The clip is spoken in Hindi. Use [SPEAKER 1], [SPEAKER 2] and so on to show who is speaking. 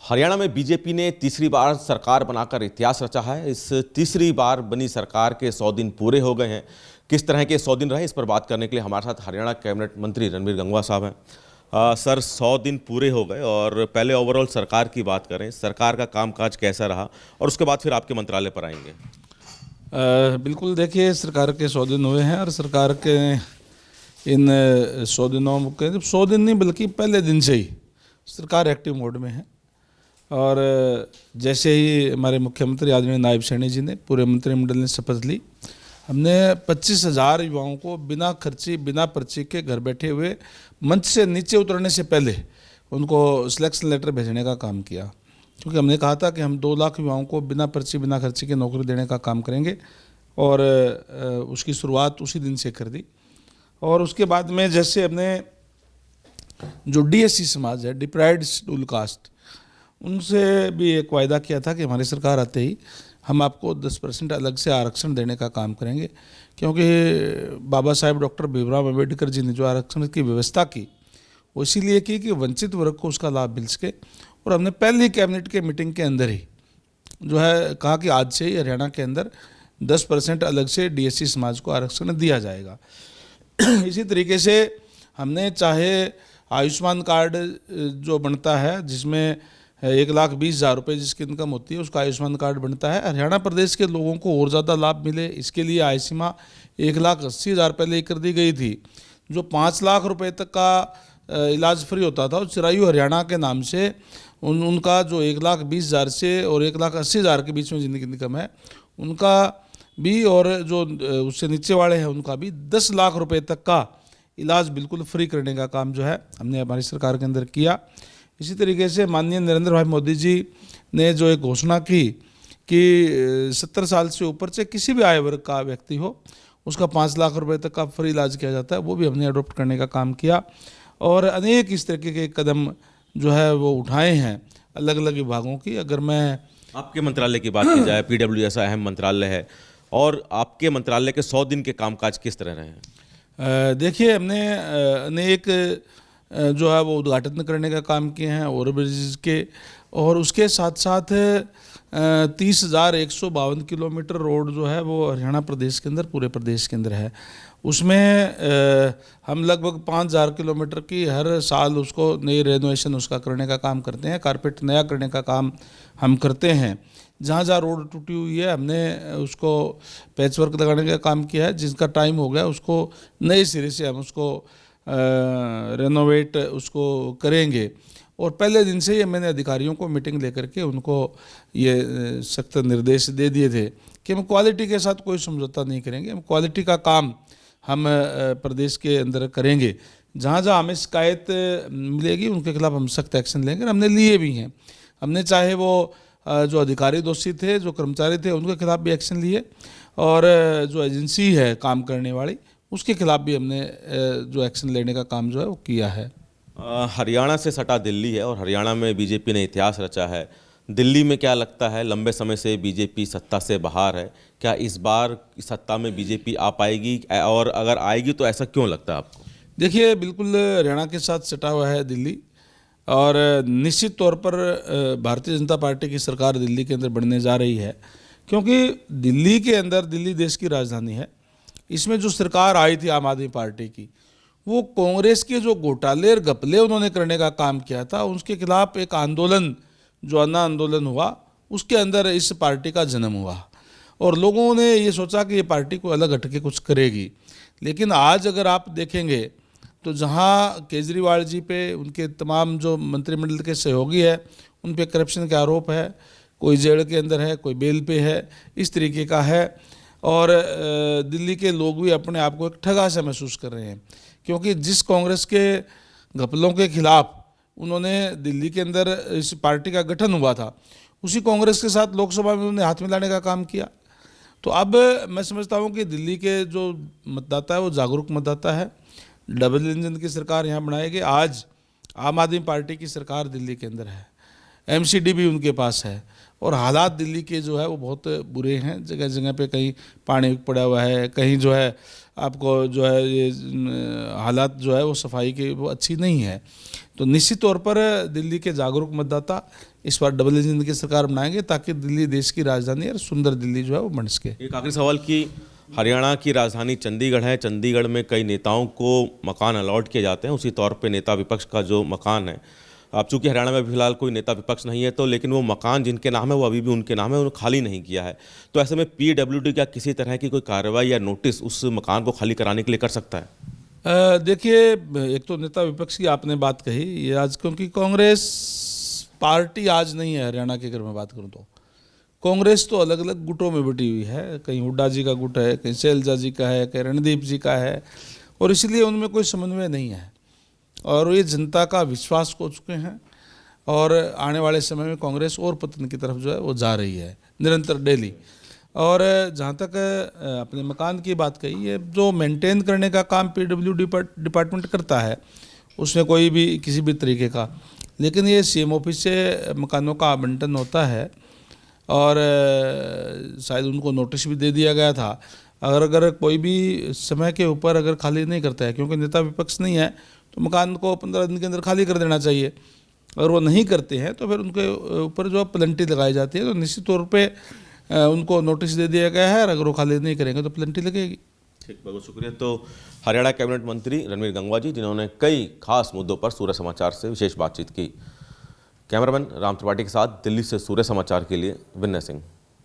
[SPEAKER 1] हरियाणा में बीजेपी ने तीसरी बार सरकार बनाकर इतिहास रचा है। इस तीसरी बार बनी सरकार के 100 दिन पूरे हो गए हैं। किस तरह के 100 दिन रहे, इस पर बात करने के लिए हमारे साथ हरियाणा कैबिनेट मंत्री रणबीर गंगवा साहब हैं। सर, 100 दिन पूरे हो गए और पहले ओवरऑल सरकार की बात करें, सरकार का कामकाज कैसा रहा और उसके बाद फिर आपके मंत्रालय पर आएंगे।
[SPEAKER 2] बिल्कुल, देखिए, सरकार के 100 दिन हुए हैं और सरकार के इन 100 दिनों के 100 दिन नहीं बल्कि पहले दिन से ही सरकार एक्टिव मोड में है। और जैसे ही हमारे मुख्यमंत्री आदरणीय नायब सैनी जी ने, पूरे मंत्रिमंडल ने शपथ ली, हमने 25,000 युवाओं को बिना खर्ची बिना पर्ची के घर बैठे हुए मंच से नीचे उतरने से पहले उनको सिलेक्शन लेटर भेजने का काम किया। क्योंकि हमने कहा था कि हम 2 लाख युवाओं को बिना पर्ची बिना खर्ची के नौकरी देने का काम करेंगे और उसकी शुरुआत उसी दिन से कर दी। और उसके बाद में जैसे हमने जो डीएससी समाज है, डिप्राइव्ड शेड्यूल कास्ट, उनसे भी एक वायदा किया था कि हमारी सरकार आते ही हम आपको 10% अलग से आरक्षण देने का काम करेंगे। क्योंकि बाबा साहेब डॉक्टर भीमराव अम्बेडकर जी ने जो आरक्षण की व्यवस्था की वो इसीलिए की कि वंचित वर्ग को उसका लाभ मिल सके। और हमने पहली कैबिनेट के मीटिंग के अंदर ही जो है कहा कि आज से ही हरियाणा के अंदर 10% अलग से डीएससी समाज को आरक्षण दिया जाएगा। इसी तरीके से हमने चाहे आयुष्मान कार्ड जो बनता है, जिसमें 1,20,000 रुपये जिसकी इनकम होती है, उसका आयुष्मान कार्ड बनता है, हरियाणा प्रदेश के लोगों को और ज़्यादा लाभ मिले, इसके लिए आय सीमा 1,80,000 पहले कर दी गई थी। जो 5 लाख रुपए तक का इलाज फ्री होता था, उस चिरायु हरियाणा के नाम से उनका जो 1,20,000 से और 1,80,000 के बीच में जिनकी इनकम है उनका भी, और जो उससे नीचे वाले हैं उनका भी 10 लाख रुपए तक का इलाज बिल्कुल फ्री करने का काम जो है हमने हमारी सरकार के अंदर किया। इसी तरीके से माननीय नरेंद्र भाई मोदी जी ने जो एक घोषणा की कि 70 साल से ऊपर से किसी भी आयु वर्ग का व्यक्ति हो उसका 5 लाख रुपए तक का फ्री इलाज किया जाता है, वो भी हमने अडॉप्ट करने का काम किया। और अनेक इस तरीके के कदम जो है वो उठाए हैं अलग अलग विभागों की। अगर मैं
[SPEAKER 1] आपके मंत्रालय की बात की जाए, पीडब्ल्यूएस अहम मंत्रालय है, और आपके मंत्रालय के 100 दिन के कामकाज किस तरह रहे हैं?
[SPEAKER 2] देखिए, हमने अनेक जो है वो उद्घाटन करने का काम किए हैं ओवरब्रिज के, और उसके साथ साथ 30,152 किलोमीटर रोड जो है वो हरियाणा प्रदेश के अंदर, पूरे प्रदेश के अंदर है। उसमें हम लगभग 5,000 किलोमीटर की हर साल उसको नई रेनोवेशन उसका करने का काम करते हैं, कारपेट नया करने का काम हम करते हैं। जहाँ जहाँ रोड टूटी हुई है हमने उसको पैच वर्क लगाने का काम किया है, जिसका टाइम हो गया उसको नए सिरे से हम उसको रेनोवेट उसको करेंगे। और पहले दिन से ही मैंने अधिकारियों को मीटिंग लेकर के उनको ये सख्त निर्देश दे दिए थे कि हम क्वालिटी के साथ कोई समझौता नहीं करेंगे, हम क्वालिटी का काम हम प्रदेश के अंदर करेंगे। जहाँ जहाँ हमें शिकायत मिलेगी उनके खिलाफ हम सख्त एक्शन लेंगे। हमने लिए भी हैं। हमने चाहे वो जो अधिकारी दोषी थे, जो कर्मचारी थे, उनके खिलाफ भी एक्शन लिए, और जो एजेंसी है काम करने वाली उसके खिलाफ भी हमने जो एक्शन लेने का काम जो है वो किया है।
[SPEAKER 1] हरियाणा से सटा दिल्ली है और हरियाणा में बीजेपी ने इतिहास रचा है। दिल्ली में क्या लगता है, लंबे समय से बीजेपी सत्ता से बाहर है, क्या इस बार सत्ता में बीजेपी आ पाएगी, और अगर आएगी तो ऐसा क्यों लगता है आपको?
[SPEAKER 2] देखिए, बिल्कुल हरियाणा के साथ सटा हुआ है दिल्ली, और निश्चित तौर पर भारतीय जनता पार्टी की सरकार दिल्ली के अंदर बनने जा रही है। क्योंकि दिल्ली के अंदर, दिल्ली देश की राजधानी है, इसमें जो सरकार आई थी आम आदमी पार्टी की, वो कांग्रेस के जो घोटाले और घपले उन्होंने करने का काम किया था उसके खिलाफ एक आंदोलन, जो अन्ना आंदोलन हुआ, उसके अंदर इस पार्टी का जन्म हुआ। और लोगों ने ये सोचा कि ये पार्टी को अलग हटके कुछ करेगी। लेकिन आज अगर आप देखेंगे तो जहाँ केजरीवाल जी पे, उनके तमाम जो मंत्रिमंडल के सहयोगी है, उन पे करप्शन के आरोप है, कोई जेल के अंदर है, कोई बेल पे है, इस तरीके का है। और दिल्ली के लोग भी अपने आप को एक ठगा सा महसूस कर रहे हैं। क्योंकि जिस कांग्रेस के घपलों के खिलाफ उन्होंने दिल्ली के अंदर इस पार्टी का गठन हुआ था, उसी कांग्रेस के साथ लोकसभा में उन्होंने हाथ मिलाने का काम किया। तो अब मैं समझता हूँ कि दिल्ली के जो मतदाता है वो जागरूक मतदाता है। डबल इंजन की सरकार यहाँ बनाएगी। आज आम आदमी पार्टी की सरकार दिल्ली के अंदर है, एमसीडी भी उनके पास है, और हालात दिल्ली के जो है वो बहुत बुरे हैं। जगह जगह पे कहीं पानी पड़ा हुआ है, कहीं जो है आपको जो है ये हालात जो है वो सफाई की वो अच्छी नहीं है। तो निश्चित तौर पर दिल्ली के जागरूक मतदाता इस बार डबल इंजन की सरकार बनाएंगे ताकि दिल्ली देश की राजधानी और सुंदर दिल्ली जो है वो बन सके।
[SPEAKER 1] एक आखिरी सवाल कि हरियाणा की राजधानी चंडीगढ़ है, चंडीगढ़ में कई नेताओं को मकान अलॉट किए जाते हैं, उसी तौर पे नेता विपक्ष का जो मकान है, अब चूंकि हरियाणा में फिलहाल कोई नेता विपक्ष नहीं है तो लेकिन वो मकान जिनके नाम है वो अभी भी उनके नाम है, उन्होंने खाली नहीं किया है, तो ऐसे में पीडब्ल्यूडी क्या किसी तरह की कोई कार्रवाई या नोटिस उस मकान को खाली कराने के लिए कर सकता है?
[SPEAKER 2] देखिए, एक तो नेता विपक्ष की आपने बात कही, ये आज क्योंकि कांग्रेस पार्टी आज नहीं है हरियाणा की, अगर मैं बात करूं तो कांग्रेस तो अलग अलग गुटों में बटी हुई है, कहीं हुड्डा जी का गुट है, कहीं शैलजा जी का है, कहीं रणदीप जी का है, और इसलिए उनमें कोई समन्वय नहीं है और ये जनता का विश्वास खो चुके हैं और आने वाले समय में कांग्रेस और पतन की तरफ जो है वो जा रही है निरंतर डेली। और जहाँ तक अपने मकान की बात कही, ये जो मेंटेन करने का काम पीडब्ल्यूडी डिपार्टमेंट करता है उसमें कोई भी किसी भी तरीके का, लेकिन ये सीएम ऑफिस से मकानों का आवंटन होता है और शायद उनको नोटिस भी दे दिया गया था। अगर कोई भी समय के ऊपर अगर खाली नहीं करता है, क्योंकि नेता विपक्ष नहीं है तो मकान को 15 दिन के अंदर खाली कर देना चाहिए, अगर वो नहीं करते हैं तो फिर उनके ऊपर जो पेनल्टी लगाई जाती है, तो निश्चित तौर पे उनको नोटिस दे दिया गया है और अगर वो खाली नहीं करेंगे तो पेनल्टी लगेगी।
[SPEAKER 1] ठीक, बहुत शुक्रिया। तो हरियाणा कैबिनेट मंत्री रणवीर गंगवा जी, जिन्होंने कई खास मुद्दों पर सूर्य समाचार से विशेष बातचीत की। कैमरामैन राम त्रिपाठी के साथ दिल्ली से सूर्य समाचार के लिए विनय सिंह।